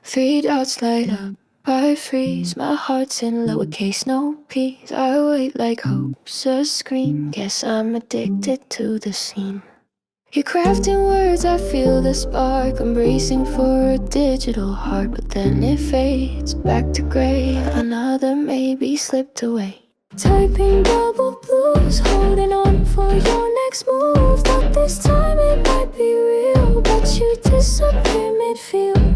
Three dots light up, I freeze. My heart's in lowercase, no P's. I wait like hope's a scream. Guess I'm addicted to the scene. You're crafting words, I feel the spark. I'm bracing for a digital heart, but then it fades back to gray. Another maybe slipped away. Typing bubble blues, holding on for your next move. Thought this time it might be real, but you disappear midfield.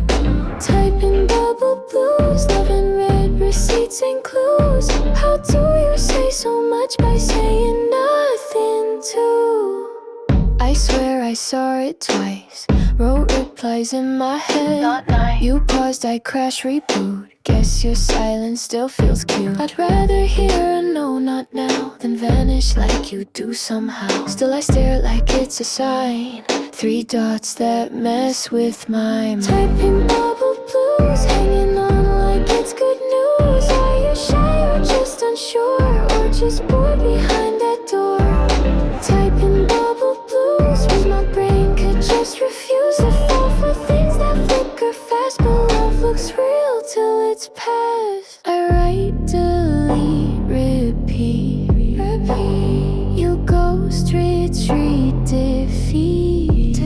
Typing bubble blues, loving red receipts and clues. How do you say so much by saying nothing too? I swear I saw it twice. Wrote replies in my head. Not nice. You paused, I crash, reboot. Guess your silence still feels cute. I'd rather hear a no, not now, than vanish like you do somehow. Still I stare like it's a sign. Three dots that mess with my mind. Typing bubble blues, hanging on like it's good news. Are you shy or just unsure, or just bored behind that door? Typing bubble blues, wish my brain could just refuse to fall for things that flicker fast, but love looks real till it's past. I write, delete, repeat, repeat. You ghost, retreat, defeat.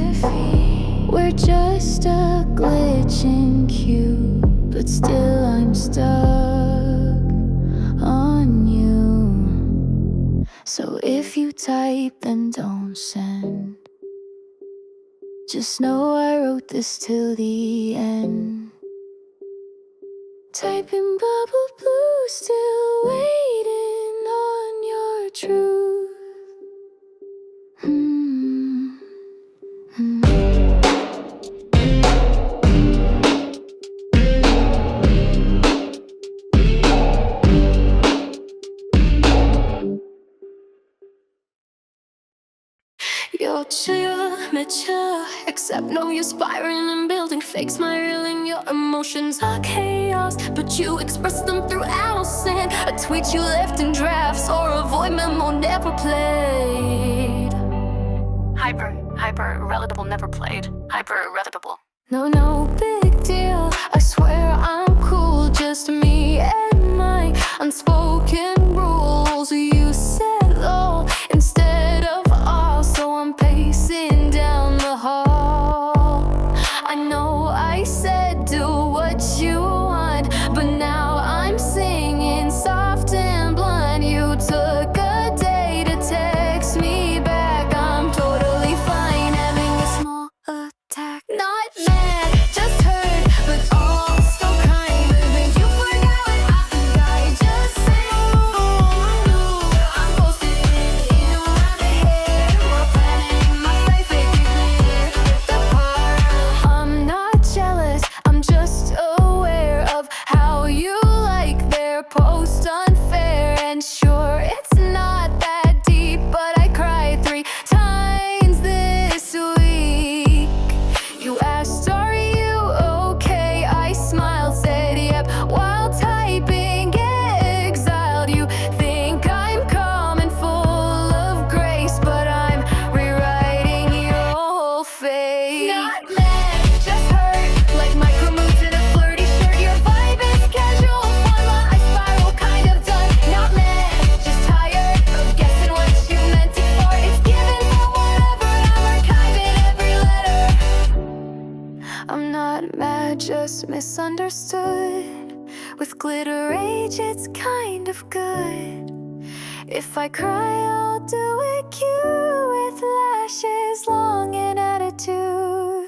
We're just a glitching cute, but still I'm stuck on you. So if you type, then don't send. Just know I wrote this till the end. Typing bubble blue, still waiting on your truth. You're chill, mature, except no, you're spiraling and building fake, spiraling. Your emotions are chaos, but you express them through send a tweet you left in drafts, or a void memo never played. Hyper-relatable never played. Hyper-relatable. No big deal. I swear I'm cool, just me and my unspoken rules. You said low instead of all, so I'm pacing down the hall. I know I said do what you want, but now I'm singing soft and blind. You took a day to text me back. I'm totally fine having a small attack. Not mad, just hurt, but also kind. But you forgot what I just said. I'm posted in around the head. We're planning my life, make it clear the part. I'm not jealous, I'm just aware of how you like their post unfair. And sure, it's not that deep, but I cried 3 times this week. You asked, are you okay? I smiled, said yep, while typing exiled. You think I'm calm and full of grace, but I'm rewriting your whole face. Not mad, just hurt, like micro moves in a flirty shirt. Your vibe is casual, fun, while I spiral, kind of done. Not mad, just tired of guessing what you meant it for. It's given for whatever, I'm archiving every letter. I'm not mad, just misunderstood. With glitter rage, it's kind of good. If I cry, I'll do it cute, with lashes long and attitude.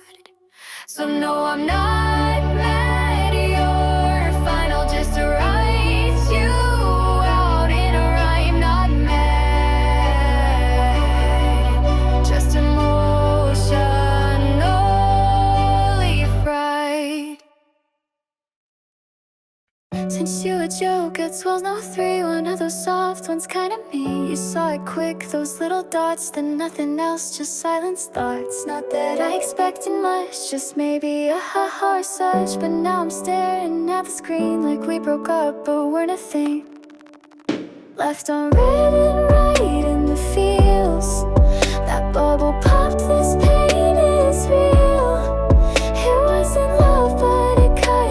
So no, I'm not mad, you're fine. I'll just write you out in a rhyme. Not mad, just emotionally fried. Since you a joke, it swells no 3. One of those soft ones, kinda me. You saw it quick, those little dots, then nothing else, just silence thoughts. Not that I expected much, just maybe a ha-ha or such. But now I'm staring at the screen like we broke up but weren't a thing. Left on red and right in the feels. That bubble popped, this pain is real. It wasn't love, but it cut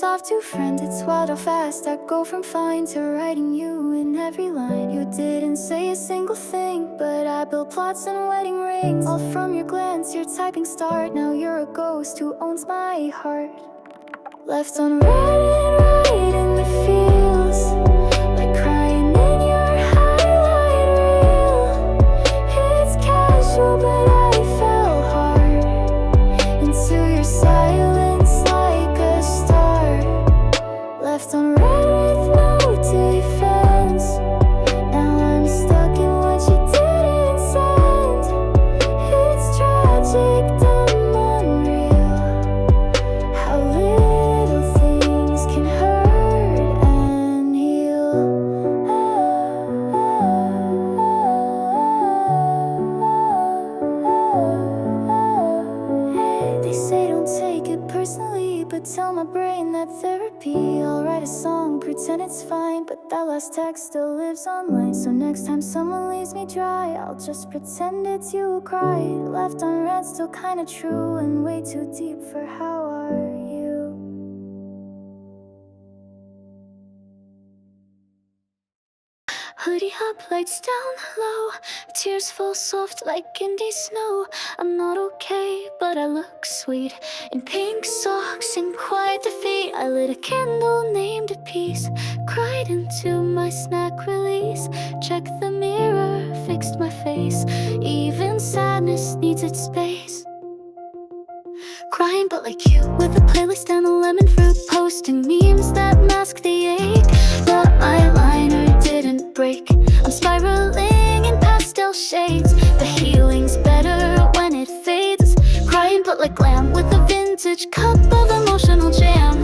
off to friend. It's wild how fast I go from fine to writing you in every line. You didn't say a single thing, but I built plots and wedding rings. All from your glance, your typing start. Now you're a ghost who owns my heart. Left on red and right in the fields, like crying in your highlight reel. It's casual, but I fell hard into your silence like a star. Left on red with no defense. Now I'm stuck in what you didn't send. It's tragic, dumb, unreal, how little things can hurt and heal. They say don't take it personally, but tell my brain that therapy. I'll write a song, pretend it's fine, but that last text still lives online. So next time someone leaves me dry, I'll just pretend it's you who cried. Left on red, still kinda true, and way too deep for how are you. Hoodie up, lights down low, tears fall soft like indie snow. I'm not okay, but I look sweet in pink socks and quiet defeat. I lit a candle, named a piece, cried into my snack release. Checked the mirror, fixed my face. Even sadness needs its space. Crying but like you, with a playlist and a lemon fruit, posting memes that mask the ache. But my liner didn't break. I'm spiraling in pastel shades. The healing's better when it fades. Crying but like glam, with a vintage cup of emotional jam.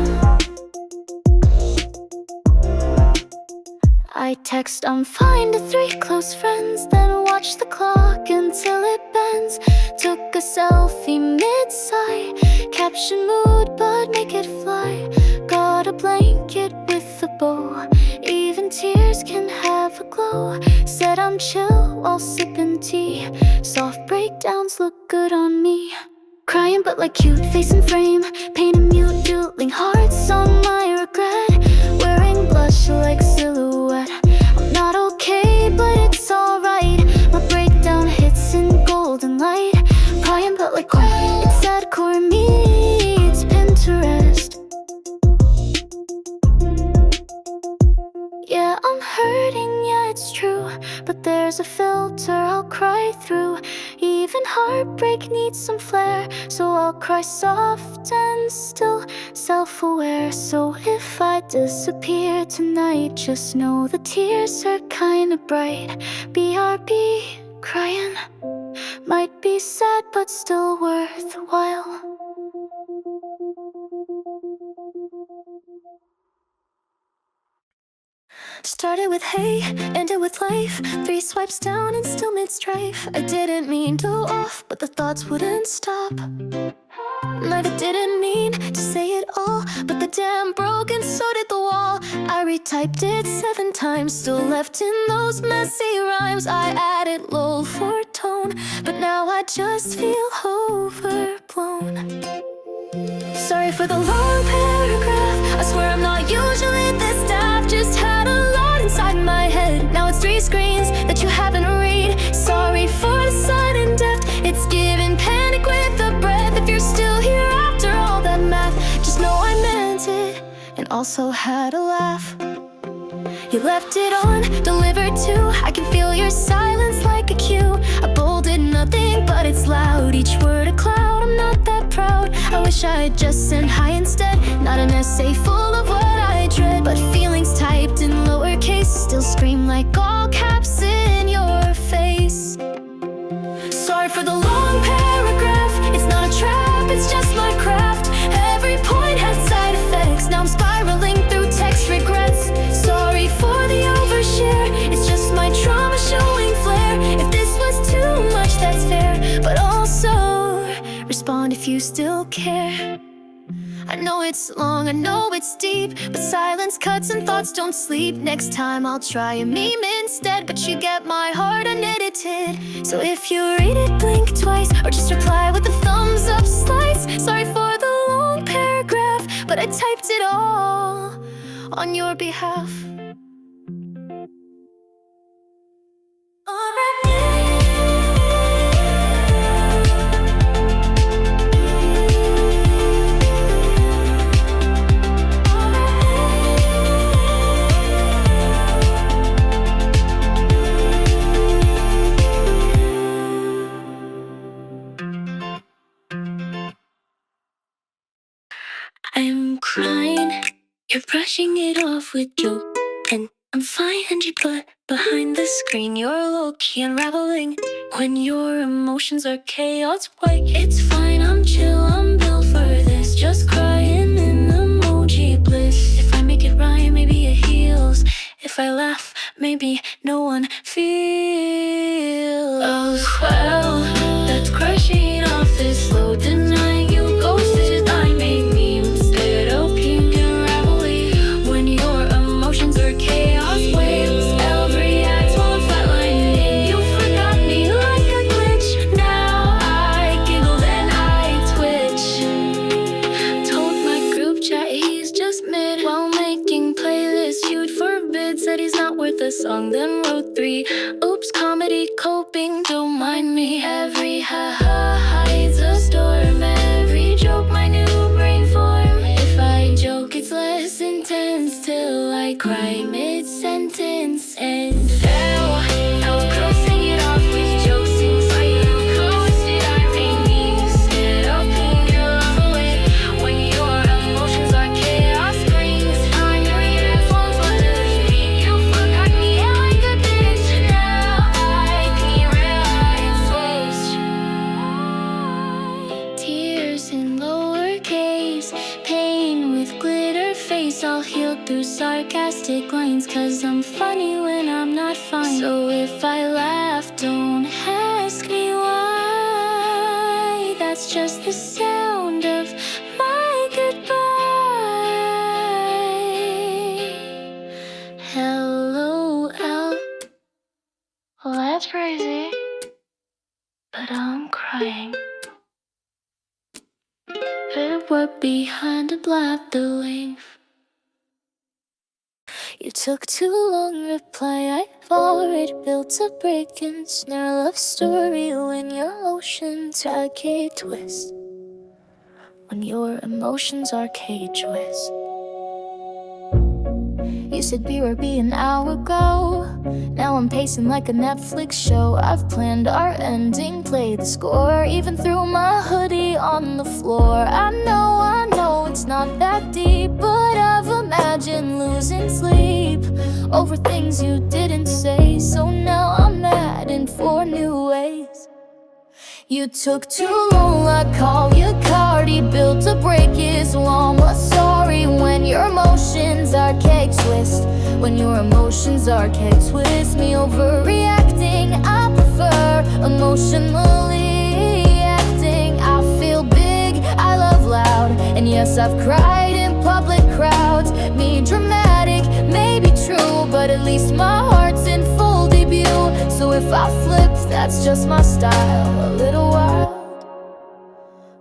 I text I'm fine to 3 close friends, then watch the clock until it bends. Took a selfie mid-sigh, caption mood but make it fly. Got a blanket with a bow, even tears can have a glow. Said I'm chill while sipping tea, soft breakdowns look good on me. Crying but like cute, face and frame, pain and mute, doodling hearts on my regret. Wearing blush like silhouette. I'm not okay, but it's alright. My breakdown hits in golden light. Crying but like it's sadcore meets Pinterest. Yeah, I'm hurting, yeah, it's true, but there's a filter I'll cry through. Even heartbreak needs some flair, so I'll cry soft and still self-aware. So if I disappear tonight, just know the tears are kinda bright. BRB, crying might be sad but still worthwhile. Started with hey, ended with life. 3 swipes down and still mid-strife. I didn't mean to off, but the thoughts wouldn't stop. Neither didn't mean to say it all, but the dam broke and so did the wall. I retyped it 7 times, still left in those messy rhymes. I added lol for tone, but now I just feel overblown. Sorry for the long paragraph, I swear I'm not usually this daft. Just had a lot inside my head, now it's 3 screens that you haven't read. Sorry for the sudden depth, it's giving panic with a breath. If you're still here after all that math, just know I meant it, and also had a laugh. You left it on, delivered too. I can feel your silence like a cue. I bolded nothing, but it's loud. Each word a cloud, I'm not that proud. I wish I had just sent hi instead. Not an essay full of what I dread, but feelings typed in lowercase still scream like all caps in your face. Sorry for the long paragraph, it's not a trap, it's just my craft. Every point had side effects, now I'm spiraling through text regrets. Sorry for the overshare, it's just my trauma showing flair. If this was too much, that's fair, but also respond if you still care. I know it's long, I know it's deep, but silence cuts and thoughts don't sleep. Next time I'll try a meme instead, but you get my heart unedited. So if you read it, blink twice, or just reply with a thumbs up slice. Sorry for the long paragraph, but I typed it all on your behalf. I'm crying, you're brushing it off with joke. And I'm fine, but behind the screen you're low-key unraveling. When your emotions are chaos, like it's fine, I'm chill, I'm built for this. Just crying in emoji bliss. If I make it rhyme, maybe it heals. If I laugh, maybe no one feels. Oh, well, that's crushing off this slow denying you ghosted. I made me instead of pink and ravelly. When your emotions are chaos waves, every act will flatline. You forgot me like a glitch. Now I giggle and I twitch. Told my group chat he's just mid while making playlists. You'd forbid, said he's not worth a song, then wrote 3. Oops, comedy coping, don't mind me. Every ha-ha hides a storm. Every joke my new brain form. If I joke it's less intense till I cry mid-sentence. And I was crossing it off with jokes inside you coasted. I made me instead of pink and lovely. When your emotions are chaos screens, I'm your phone's underneath me. You forgot me like a bitch. Now I can realize tears in lowercase, pain with glitter face. I'll heal through sarcastic lines, cause I'm funny when I'm not fine. So if I laugh, don't ask me why. That's just the sound of my goodbye. LOL. Well, that's crazy, but I'm crying. It were behind a black the length. You took too long to reply. I've already built a break and snare love story. When your oceans arcade twist, when your emotions arcade twist. You said BRB an hour ago. Now I'm pacing like a Netflix show. I've planned our ending, played the score, even threw my hoodie on the floor. I know it's not that deep, but I've imagined losing sleep over things you didn't say. So now I'm mad in 4 new ways. You took too long, I call you Cardi. Built a break is llama, sorry. When your emotions are cake twist, when your emotions are cake twist. Me overreacting, I prefer emotionally acting. I feel big, I love loud, and yes, I've cried in public crowds. Me dramatic, maybe true, but at least my heart's in full debut. So if I flip, that's just my style. A little wild,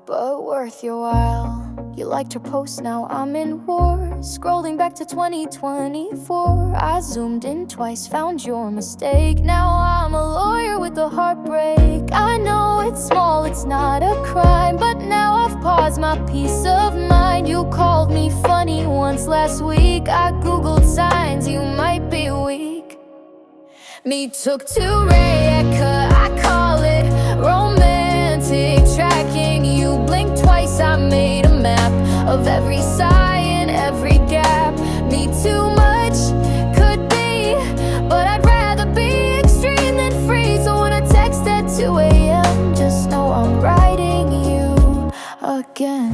but worth your while. You liked her post, now I'm in war. Scrolling back to 2024, I zoomed in twice, found your mistake. Now I'm a lawyer with a heartbreak. I know it's small, it's not a crime, but now I've paused my peace of mind. You called me funny once last week. I googled signs you might be weak. Me took to Reka, I call it romantic tracking. You blinked twice, I made a map of every sigh and every gap. Me too much could be, but I'd rather be extreme than free. So when I text at 2 a.m., just know I'm writing you again.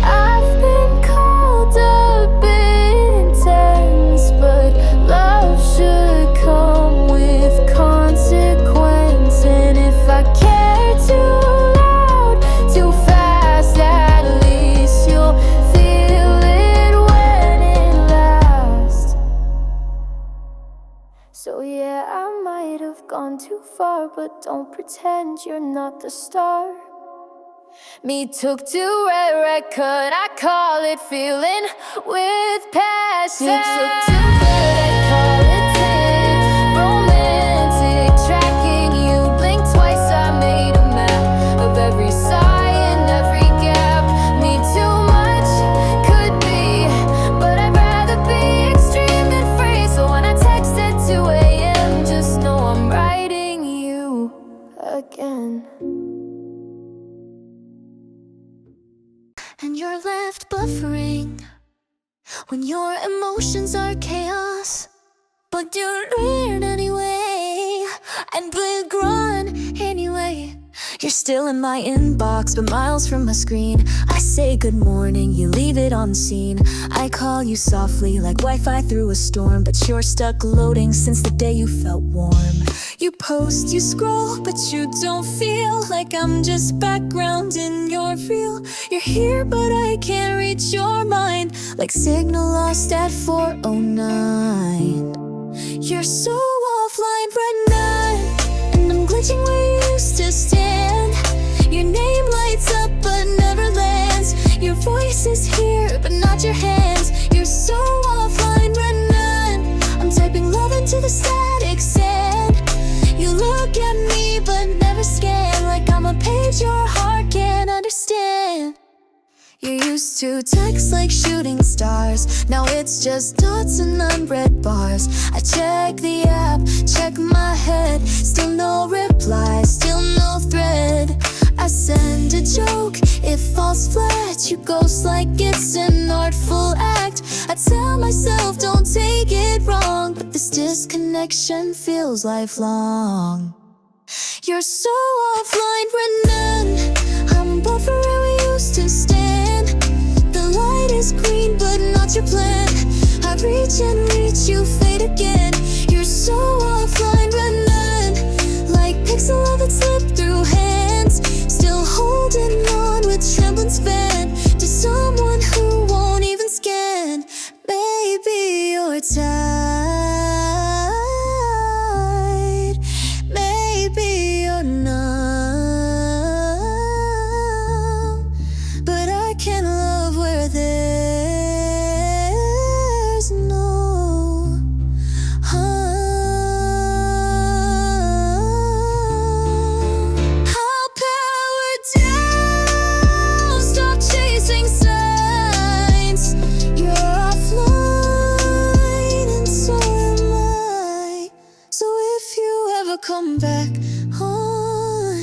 I've been called a bit intense, but love should come with consequence. And if I care too loud, too fast, at least you'll feel it when it lasts. So yeah, I might have gone too far, but don't pretend you're not the star. Me took to red record, I call it feeling with passion. Me took to red, I call it tin. Romantic, tracking you, blink twice, I made a map of every sigh and every gap. Me too much could be, but I'd rather be extreme than free. So when I text at 2 a.m., just know I'm writing you again. And you're left buffering when your emotions are chaos, but you're weird anyway, and we're gone anyway. You're still in my inbox, but miles from my screen. I say good morning, you leave it on the scene. I call you softly like Wi-Fi through a storm, but you're stuck loading since the day you felt warm. You post, you scroll, but you don't feel like I'm just background in your reel. You're here, but I can't reach your mind, like signal lost at 4:09. You're so offline, Brennan, and I'm glitching where you used to stand. Your name lights up but never lands. Your voice is here but not your hands. You're so offline, Brennan. I'm typing love into the static sand. You look at me but never scan, like I'm a page your heart can't understand. You used to text like shooting stars, now it's just dots and unread bars. I check the app, check my head, still no reply, still no thread. I send a joke, it falls flat. You ghost like it's an artful act. I tell myself don't take it wrong, but this disconnection feels lifelong. You're so offline, Brennan. I'm above where we used to stand. The light is green, but not your plan. I reach and reach, you fade again. You're so offline, Brennan. Like pixel love that slipped through hands. Still holding on with trembling span to someone who won't even scan. Maybe you're tired, maybe you're numb, but I can't love where there's no home. I'll power down, stop chasing signs. You're offline and so am I. So if you ever come back on,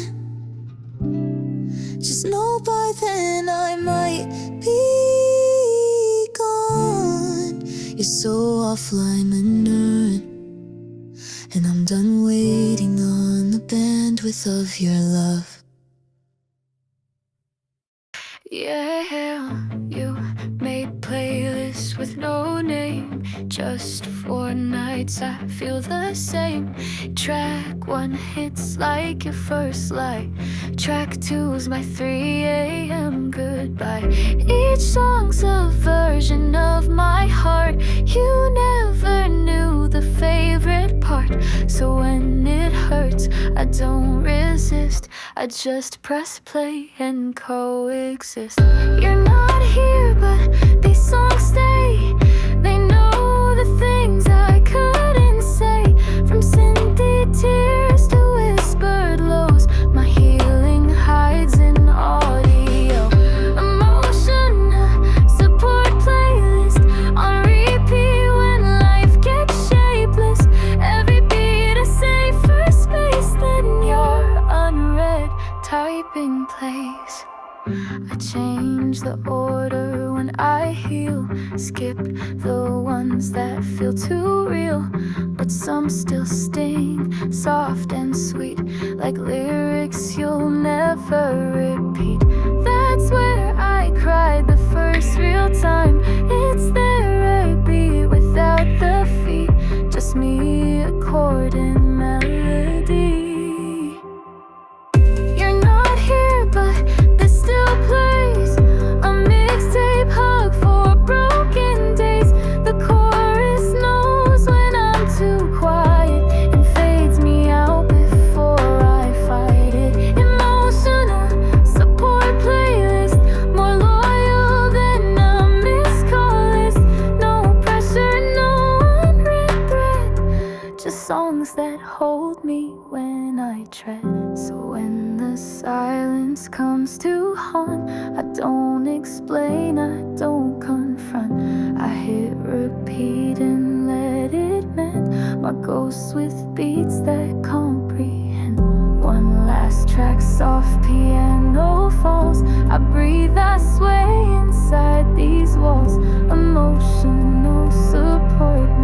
just know by then I might be gone. You're so offline, Leonard, and I'm done waiting on the bandwidth of your love. Yeah, you made playlists with no name. Just 4 nights, I feel the same. Track 1 hits like your first light. Track 2's my 3 a.m. goodbye. Each song's a version of my heart. You never knew the favorite part. So when it hurts, I don't resist. I just press play and coexist. You're not here, but these songs stay. They know the things I couldn't say. From synthy tears to whispered lows, my healing hides in audio. Emotion support playlist on repeat when life gets shapeless. Every beat a safer space than your unread typing place. I change the order when I heal. Skip the ones that feel too real, but some still sting, soft and sweet, like lyrics you'll never repeat. That's where I cried the first real time. It's there a beat without the feet, just me, a chord and melody. You're not here, but this still plays. A mixtape hug for broken days. The chorus knows when I'm too quiet and fades me out before I fight it. Emotional support lungs that hold me when I tread. So when the silence comes to haunt, I don't explain, I don't confront. I hit repeat and let it mend my ghosts with beats that comprehend. One last track, soft piano falls. I breathe, I sway inside these walls. Emotional support